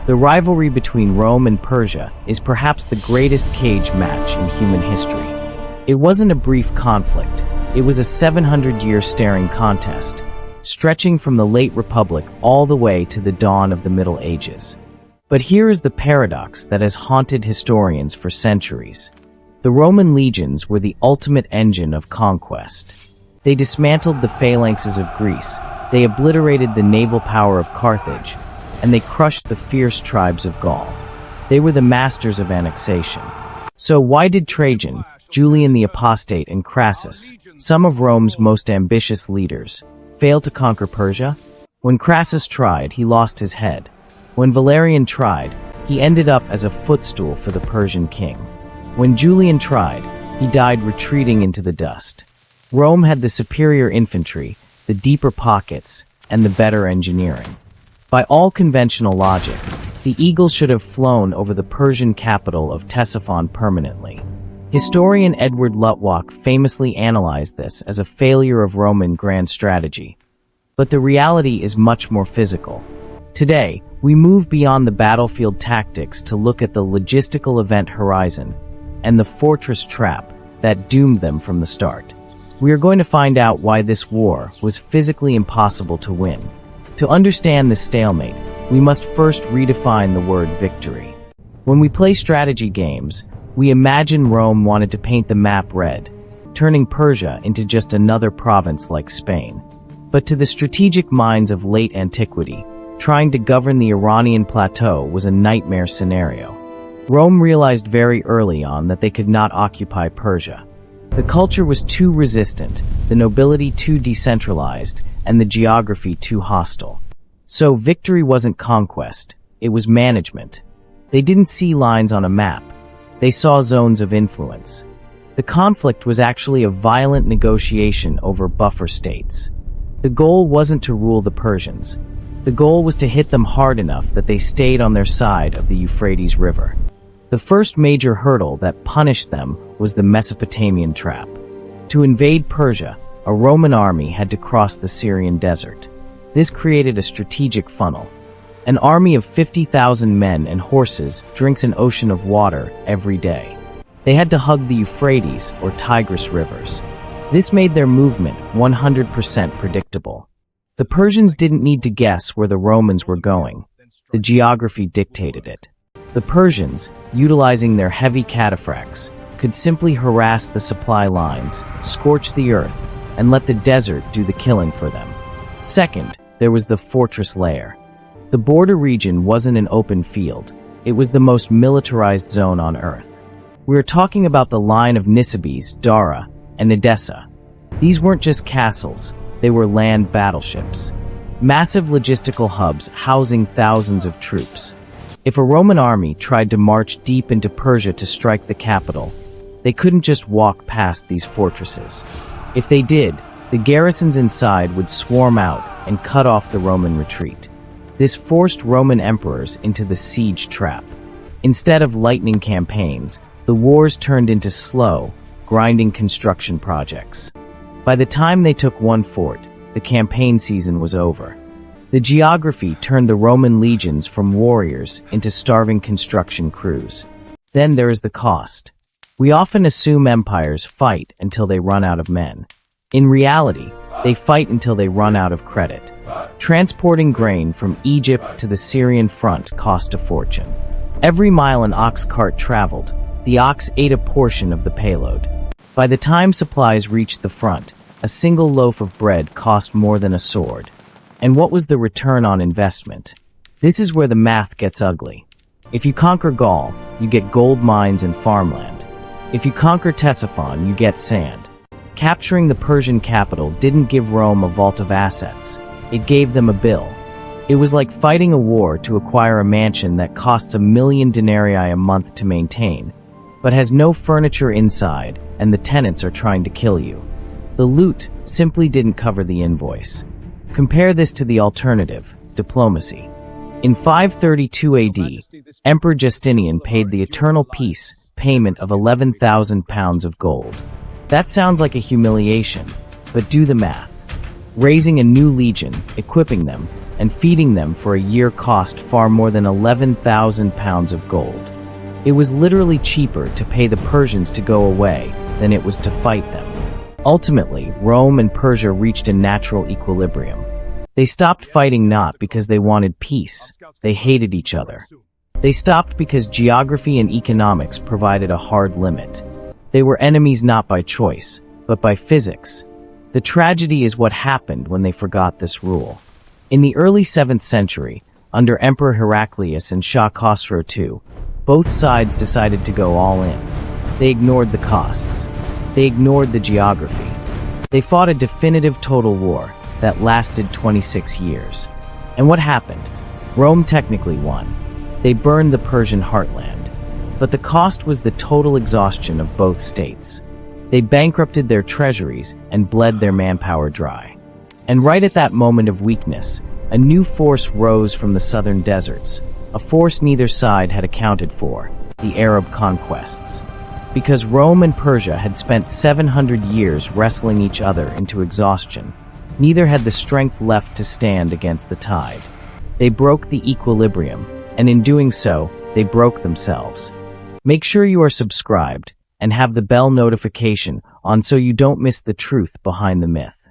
The rivalry between Rome and Persia is perhaps the greatest cage match in human history. It wasn't a brief conflict, it was a 700-year staring contest, stretching from the late Republic all the way to the dawn of the Middle Ages. But here is the paradox that has haunted historians for centuries. The Roman legions were the ultimate engine of conquest. They dismantled the phalanxes of Greece, they obliterated the naval power of Carthage, and they crushed the fierce tribes of Gaul. They were the masters of annexation. So why did Trajan, Julian the Apostate, and Crassus, some of Rome's most ambitious leaders, fail to conquer Persia? When Crassus tried, he lost his head. When Valerian tried, he ended up as a footstool for the Persian king. When Julian tried, he died retreating into the dust. Rome had the superior infantry, the deeper pockets, and the better engineering. By all conventional logic, the eagles should have flown over the Persian capital of Ctesiphon permanently. Historian Edward Luttwak famously analyzed this as a failure of Roman grand strategy. But the reality is much more physical. Today, we move beyond the battlefield tactics to look at the logistical event horizon and the fortress trap that doomed them from the start. We are going to find out why this war was physically impossible to win. To understand this stalemate, we must first redefine the word victory. When we play strategy games, we imagine Rome wanted to paint the map red, turning Persia into just another province like Spain. But to the strategic minds of late antiquity, trying to govern the Iranian plateau was a nightmare scenario. Rome realized very early on that they could not occupy Persia. The culture was too resistant, the nobility too decentralized, and the geography too hostile. So victory wasn't conquest, it was management. They didn't see lines on a map, they saw zones of influence. The conflict was actually a violent negotiation over buffer states. The goal wasn't to rule the Persians. The goal was to hit them hard enough that they stayed on their side of the Euphrates River. The first major hurdle that punished them was the Mesopotamian Trap. To invade Persia, a Roman army had to cross the Syrian desert. This created a strategic funnel. An army of 50,000 men and horses drinks an ocean of water every day. They had to hug the Euphrates or Tigris rivers. This made their movement 100% predictable. The Persians didn't need to guess where the Romans were going. The geography dictated it. The Persians, utilizing their heavy cataphracts, could simply harass the supply lines, scorch the earth, and let the desert do the killing for them. Second, there was the fortress layer. The border region wasn't an open field. It was the most militarized zone on Earth. We are talking about the line of Nisibis, Dara, and Edessa. These weren't just castles, they were land battleships. Massive logistical hubs housing thousands of troops. If a Roman army tried to march deep into Persia to strike the capital, they couldn't just walk past these fortresses. If they did, the garrisons inside would swarm out and cut off the Roman retreat. This forced Roman emperors into the siege trap. Instead of lightning campaigns, the wars turned into slow, grinding construction projects. By the time they took one fort, the campaign season was over. The geography turned the Roman legions from warriors into starving construction crews. Then there is the cost. We often assume empires fight until they run out of men. In reality, they fight until they run out of credit. Transporting grain from Egypt to the Syrian front cost a fortune. Every mile an ox cart traveled, the ox ate a portion of the payload. By the time supplies reached the front, a single loaf of bread cost more than a sword. And what was the return on investment? This is where the math gets ugly. If you conquer Gaul, you get gold mines and farmland. If you conquer Ctesiphon, you get sand. Capturing the Persian capital didn't give Rome a vault of assets. It gave them a bill. It was like fighting a war to acquire a mansion that costs 1,000,000 denarii a month to maintain, but has no furniture inside and the tenants are trying to kill you. The loot simply didn't cover the invoice. Compare this to the alternative, diplomacy. In 532 AD, Emperor Justinian paid the eternal peace payment of 11,000 pounds of gold. That sounds like a humiliation, but do the math. Raising a new legion, equipping them, and feeding them for a year cost far more than 11,000 pounds of gold. It was literally cheaper to pay the Persians to go away than it was to fight them. Ultimately, Rome and Persia reached a natural equilibrium. They stopped fighting not because they wanted peace, they hated each other. They stopped because geography and economics provided a hard limit. They were enemies not by choice, but by physics. The tragedy is what happened when they forgot this rule. In the early 7th century, under Emperor Heraclius and Shah Khosrow II, both sides decided to go all in. They ignored the costs. They ignored the geography. They fought a definitive total war that lasted 26 years. And what happened? Rome technically won. They burned the Persian heartland. But the cost was the total exhaustion of both states. They bankrupted their treasuries and bled their manpower dry. And right at that moment of weakness, a new force rose from the southern deserts, a force neither side had accounted for, the Arab conquests. Because Rome and Persia had spent 700 years wrestling each other into exhaustion, neither had the strength left to stand against the tide. They broke the equilibrium, and in doing so, they broke themselves. Make sure you are subscribed and have the bell notification on so you don't miss the truth behind the myth.